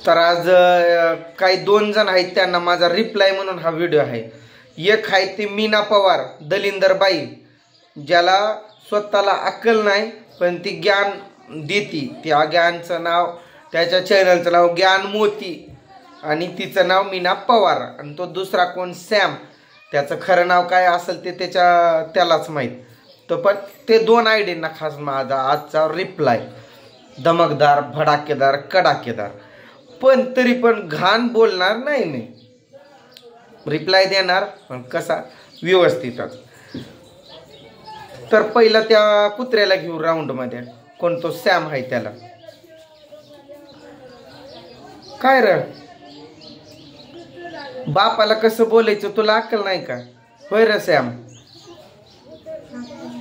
तर आज काही 2 जण आहेत त्यांना माझा रिप्लाय म्हणून हा व्हिडिओ आहे. एक आहे ते मीना पवार दलिंदर बाई, ज्याला स्वतःला अक्कल नाही पण ती ज्ञान देती. त्या ज्ञानचं नाव, त्याच्या चॅनलचं नाव ज्ञान मोती आणि तिचं नाव मीना पवार. आणि तो दुसरा कोण सॅम, त्याचं खरं नाव काय असेल ते त्यालाच माहीत. तर पण ते 2 आयडींना खास माझा आजचा रिप्लाय. धमकदार, भडाकेदार, कडाकेदार, पण तरी पण घाण बोलणार नाही मी. रिप्लाय देणार पण कसा, व्यवस्थितच. तर पहिला त्या कुत्र्याला घेऊ राऊंडमध्ये. कोण तो सॅम आहे त्याला. काय रे बापाला कसं बोलायचं तुला अक्कल नाही का? होय रे सॅम,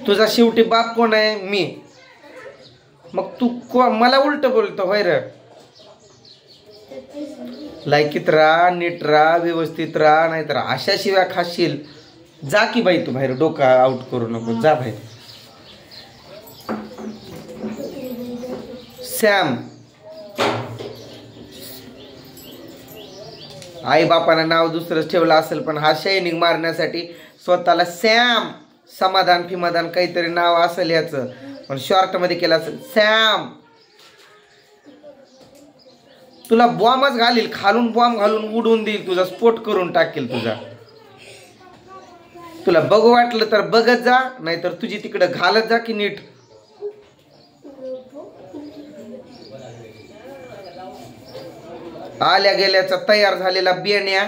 तुझा शेवटी बाप कोण आहे? मी. मग तू मला उलट बोलतो होय रे? लायकीत राहा, नीट राहा, व्यवस्थित राहा, नाहीतर अशा शिव्या खाशील. जा की बाई तू बाहेर, डोकं आउट करू नको, जा बाहेर. सॅम, आई बापानं नाव दुसरंच ठेवलं असेल पण हा शायनिंग मारण्यासाठी स्वतःला सॅम, समाधान फिमाधान काहीतरी नाव असेल याचं, पण शॉर्ट मध्ये केलं असेल सॅम. तुला बॉम्बच घालील, खालून बॉम्ब घालून उडवून देईल, तुझा स्फोट करून टाकेल तुझा. तुला बघू वाटलं तर बघत जा, नाहीतर तुझी तिकडे घालत जा की नीट. आल्या गेल्याचा तयार झालेला बियाण्या.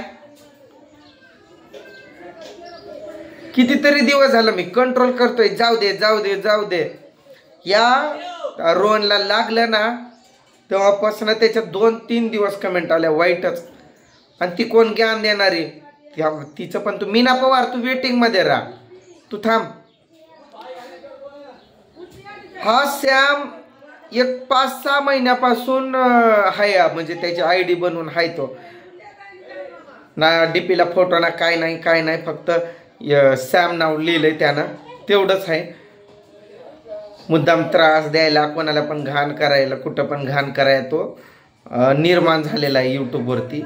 कितीतरी दिवस झालं मी कंट्रोल करतोय, जाऊ दे जाऊ दे जाऊ दे. या रोहनला लागलं ना तेव्हापासून त्याच्यात 2-3 दिवस कमेंट आल्या वाईटच. आणि ती कोण ज्ञान देणारी तिचं पण. तू मीना पवार, तू वेटिंग मध्ये राहा, तू थांब. हा सॅम एक 5-6 महिन्यापासून हाय, म्हणजे त्याची आयडी बनवून हाय. तो ना डीपीला फोटो ना काय नाही काय नाही, फक्त सॅम नाव लिहिलंय त्यानं, तेवढंच आहे. मुद्दाम त्रास द्यायला, कोणाला पण घाण करायला, कुठं पण घाण करायला तो निर्माण झालेला आहे यूट्यूबवरती.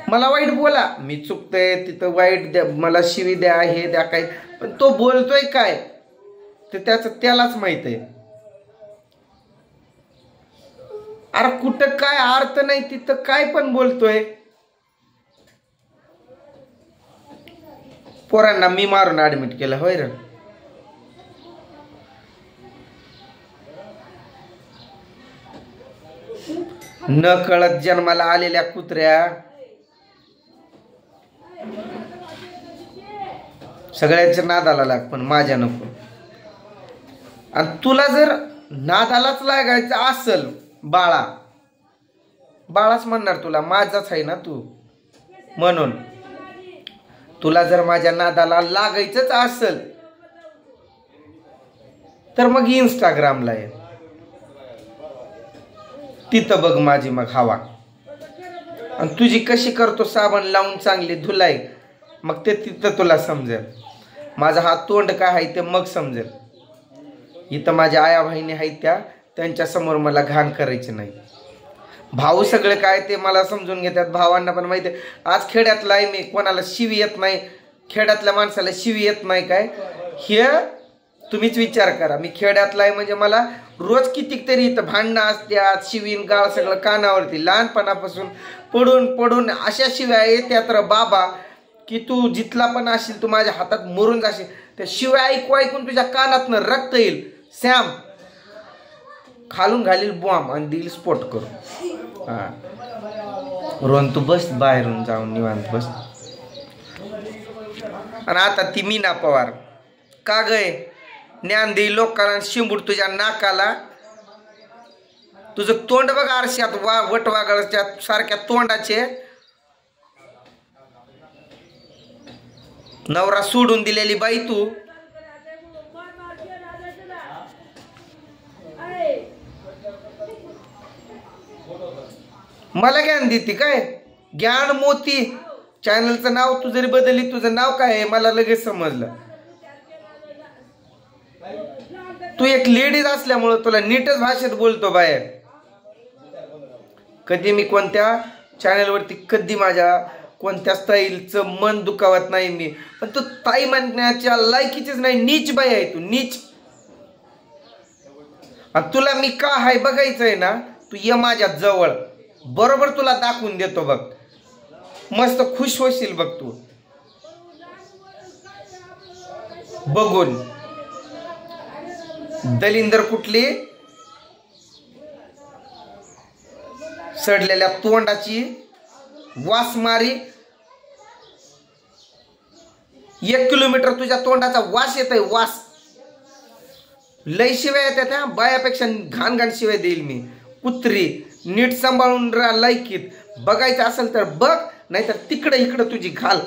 मला वाईट बोला, मी चुकतोय तिथं वाईट द्या, मला शिवी द्या, हे द्या, काय, पण तो बोलतोय काय ते त्यालाच माहित आहे. अरे कुठं काय अर्थ नाही, तिथं काय पण बोलतोय. पोरांना मी मारून ऍडमिट केलं होय रे? न कळत जन्माला आलेल्या कुत्र्या, सगळ्यांच्या नादाला लाग पण माझ्या नको. आणि तुला जर नादालाच लागायचं असल, बाळाच म्हणणार तुला, माझाच आहे ना तू. म्हणून तुला जर माझ्या नादाला लागायचंच असल तर मग इंस्टाग्रामला ये, तिथं बघ माझी मग हवा. आणि तुझी कशी करतो साबण लावून चांगली धुलाई, मग ते तिथं तुला समजेल. माझा हा तोंड काय आहे ते मग समजेल. इथं माझ्या आया बहिणी आहेत त्यांच्या समोर मला घाण करायची नाही. भाऊ सगळे काय ते मला समजून घेतात. भावांना पण माहिती आहे. आज खेड्यातला आहे मी, कोणाला शिवी येत नाही, खेड्यातल्या माणसाला शिवी येत नाही काय, हे तुम्हीच विचार करा. मी खेड्यातला आहे म्हणजे मला रोज कितीतरी इथं भांडणं असतात, शिवीन गाळ सगळं कानावरती. लहानपणापासून पडून पडून अशा शिव्या येत्यात रे बाबा, की तू जिथला पण असशील, तू माझ्या हातात मरून जाशील. त्या शिव्या ऐकून तुझ्या कानातनं रक्त येईल. सॅम खालून घालील बॉम्ब आणि देईल स्फोट करून. हा रोहन तू बस, बाहेरून जाऊन निवांत बस. आणि आता ती मीना पवार का गय ज्ञान देईल लोकांना, शिंबूड तुझ्या नाकाला. तुझं तोंड बघ आरशात, वटवागळच्या सारख्या तोंडाचे. नवरा सोडून दिलेली बाई तू. मला ज्ञान देते काय? ज्ञान मोती चॅनलचं नाव तू जरी बदलली, तुझं नाव काय आहे मला लगेच समजलं. तू एक लेडीज असल्यामुळं तुला नीटच भाषेत बोलतो बाहेर. कधी मी कोणत्या चॅनलवरती कधी माझ्या कोणत्या स्टाईलचं मन दुखावत नाही मी. पण तू ताई म्हणण्याच्या लायकीचीच नाही, नीच बाई आहे तू, नीच. आणि तुला मी का हाय बघायचंय ना, तू ये माझ्या जवळ, बरोबर तुला दाखवून देतो बघ. मस्त खुश होशील बघ तू बघून. दलिंदर कुठली सडलेल्या तोंडाची वासमारी, 1 किलोमीटर तुझ्या तोंडाचा वास येतोय, वास. लय शिवाय येतात त्या बायापेक्षा घाण घाण शिवाय देईल मी. कुत्री नीट सांभाळून राहा, लायकीत बघायचं असेल तर बघ, नाहीतर तिकडे इकडं तुझी घाल.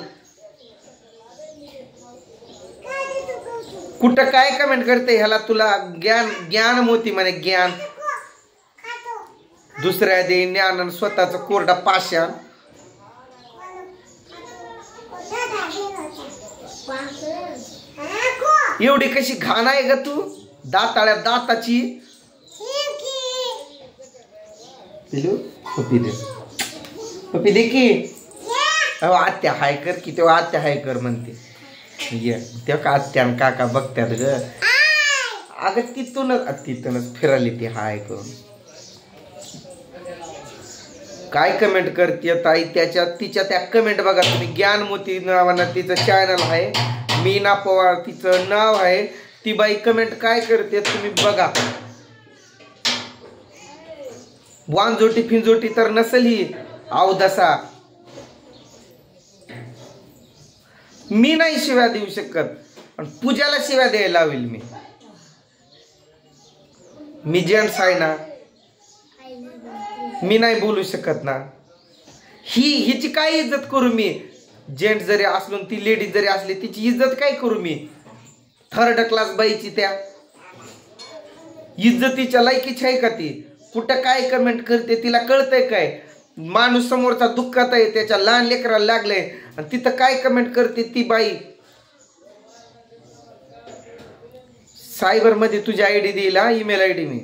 कुठं काय कमेंट करते ह्याला, तुला ज्ञान ज्ञान मोती म्हणे, ज्ञान दुसऱ्या दे ज्ञान, स्वतःच कोरडा पाषाण. एवढी कशी घाण आहे ग तू, दाताळ्या दाताची. पपी दे, पपी दे की. आत्या हाय कर की, तेव्हा आत्या हाय कर म्हणते. ये तेव्हा का आत्या काका बघतात ग. अगं तिथूनच फिराली ती हाय करून. काय कमेंट करते ताई, तिच्या त्या कमेंट बघा तुम्ही. ज्ञानमोती नावानं तिचं चॅनल आहे, मीना पवार तिचं नाव आहे. ती बाई कमेंट काय करते तुम्ही बघा. वांजोटी फिंजोटी तर नसेल ही, अवदसा. मी नाही शिव्या देऊ शकत, पण पूजाला शिव्या द्यायला लावेल मी. मी जेंट्स आहे ना, मी नाही बोलू शकत ना. हिची काय इज्जत करू मी. जेंट्स जरी असलो ती लेडीज जरी असली, तिची इज्जत काय करू मी. 3rd क्लास बाईची त्या इज्जतीच्या लायकीची आहे का ती. कुठं काय कमेंट करते तिला कळतंय काय. माणूस समोरचा दुःखात आहे, त्याच्या लहान लेकराला लागलंय, आणि तिथं काय कमेंट करते ती बाई. सायबर मध्ये तुझी आयडी देईल, ईमेल आयडी मी.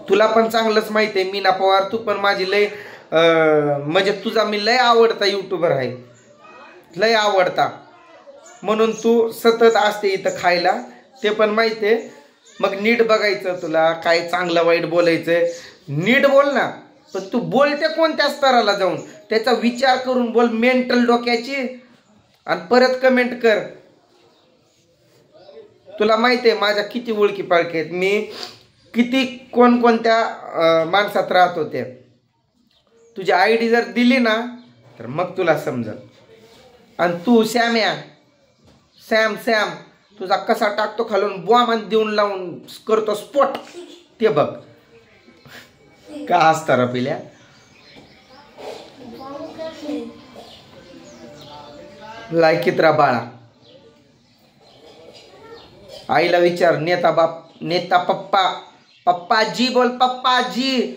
तुला पण चांगलंच माहिती आहे मीना पवार, तू पण माझी लय म्हणजे तुझा मी लय आवडता युट्यूबर आहे, लय आवडता. म्हणून तू सतत असते इथं खायला, ते पण माहिती आहे. मग नीट बघायचं, तुला काय चांगलं वाईट बोलायचंय नीट बोल ना. पण तू बोलते कोणत्या स्तराला जाऊन, त्याचा विचार करून बोल, मेंटल डोक्याची. आणि परत कमेंट कर. तुला माहिती आहे माझ्या किती ओळखी पाळखी आहेत, मी किती कोणकोणत्या माणसात राहत होते. तुझी आयडी जर दिली ना तर मग तुला समजल. आणि तू सॅम्या, सॅम तुझा कसा टाकतो खालून बॉम्ब देऊन लावून करतो स्फोट, ते बघ. का असता रा पिल्या. लायकीत रा बाळा. आईला विचार, नेता पप्पाजी बोल, पप्पाजी.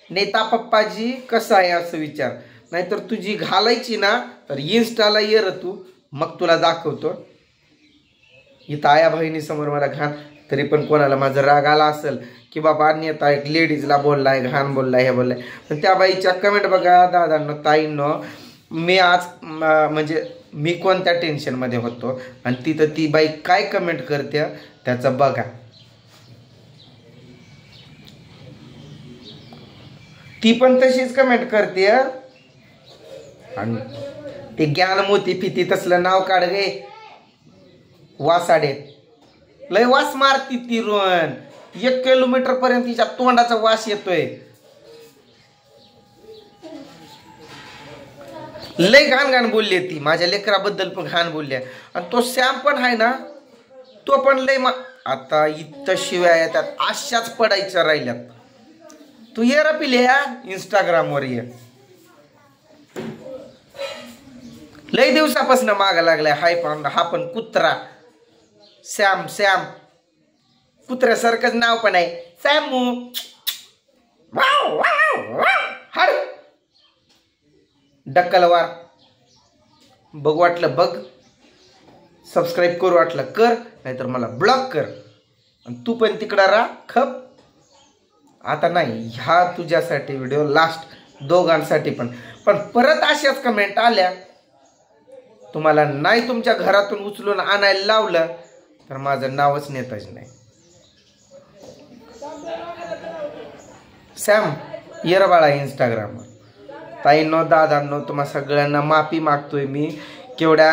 नेता पप्पाजी कसं आहे असं विचार. नाहीतर तुझी घालायची ना तर इन्स्टाला ये र तू, मग तुला दाखवतो. इथं आया बहिणी समोर मला घाण, तरी पण कोणाला माझा राग आला असेल की बाबा नेता एक लेडीजला बोललाय, घाण बोललाय, हे बोललाय. पण त्या बाईच्या कमेंट बघा दादांनो, ताईंनो. मी आज म्हणजे मी कोणत्या टेन्शनमध्ये होतो आणि तिथं ती बाई काय कमेंट करते त्याचं बघा. ती पण तशीच कमेंट करते. आणि ते ज्ञान मोती फिती तसलं नाव काढ गे, वासाडे. लय वास मारती ती रोहन. 1 किलोमीटर पर्यंत तिच्या तोंडाचा वास येतोय. लय घाण घाण बोलली ती, माझ्या लेकराबद्दल पण घाण बोलली. आणि तो सॅम पण आहे ना, तो पण लय आता इथं शिव्या येतात, अशाच पडायच्या राहिल्यात. तू ये रा पिल्या इंस्टाग्रामवर ये. लय दिवसापासून मागा लागलाय हा पण कुत्रा. सॅम कुत्र्यासारखंच नाव पण आहे, सॅमू. हर डक्कलवार. बघ वाटलं बघ, सबस्क्राईब करू वाटलं कर, नाहीतर मला ब्लॉक कर. आणि तू पण तिकडं राहा खप. आता नाही, ह्या तुझ्यासाठी व्हिडिओ लास्ट, दोघांसाठी पण. पण परत अशाच कमेंट आल्या, तुम्हाला नाही तुमच्या घरातून उचलून आणायला लावलं तर माझं नावच नेताच नाही. सॅम येरबाळा इंस्टाग्रामवर. ताईंनो, दादांनो, तुम्हा सगळ्यांना माफी मागतोय मी. केवढ्या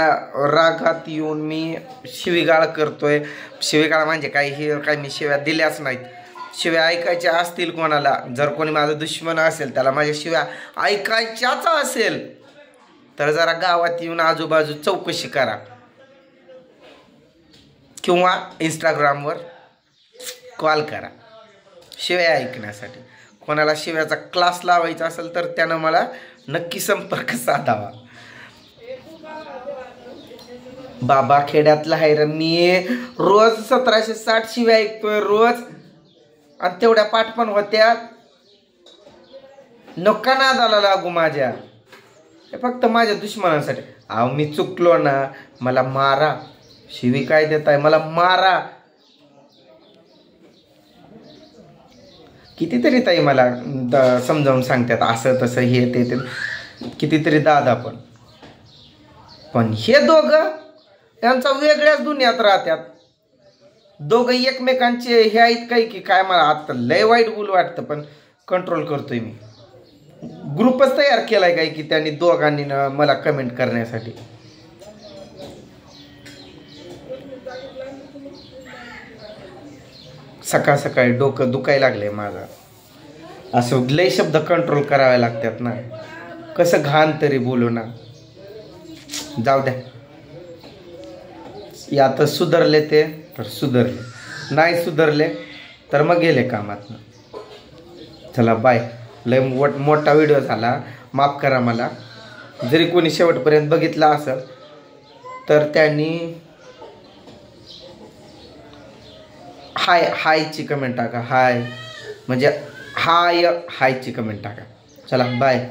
रागात येऊन मी शिवीगाळ करतोय. शिवीगाळ म्हणजे काही मी शिव्या दिल्याच नाहीत. शिव्या ऐकायच्या असतील कोणाला, जर कोणी माझा दुश्मन असेल, त्याला माझ्या शिव्या ऐकायच्याच असेल तर जरा गावात येऊन आजूबाजू चौकशी करा किंवा इंस्टाग्रामवर कॉल करा शिव्या ऐकण्यासाठी. कोणाला शिव्याचा क्लास लावायचा असेल तर त्यानं मला नक्की संपर्क साधावा. बाबा खेड्यातला आहे रे मी. रोज 1760 शिव्या ऐकतोय रोज, आणि तेवढ्या पाठ पण होत्या. नका नादाला लागू माझ्या. हे फक्त माझ्या दुश्मनांसाठी. अहो मी चुकलो ना, मला मारा. शिवी काय देताय, मला मारा. कितीतरी ताई मला समजावून सांगतात असं तसं हे ते, कितीतरी दादा पण हे दोघं त्यांचा वेगळ्याच दुनियात राहतात. दोघं एकमेकांचे हे आहेत काही की काय. मला आता लय वाईट बोल वाटतं, पण कंट्रोल करतोय मी. ग्रुपच तयार केलाय काय की त्यांनी दोघांनी मला कमेंट करण्यासाठी. सकाळ सकाळी डोकं दुखायला लागलंय माझं. असं लय शब्द कंट्रोल करावे लागतात ना. कसं घाण तरी बोलू ना. जाऊ द्या, या तर सुधारले ते तर सुधारले, नाही सुधारले तर मग गेले कामात. चला बाय. लय मोठा व्हिडिओ झाला, माफ करा मला. जरी कोणी शेवटपर्यंत बघितला असेल तर त्यांनी हायची कमेंट टाका. हाय म्हणजे हायची कमेंट टाका. चला बाय.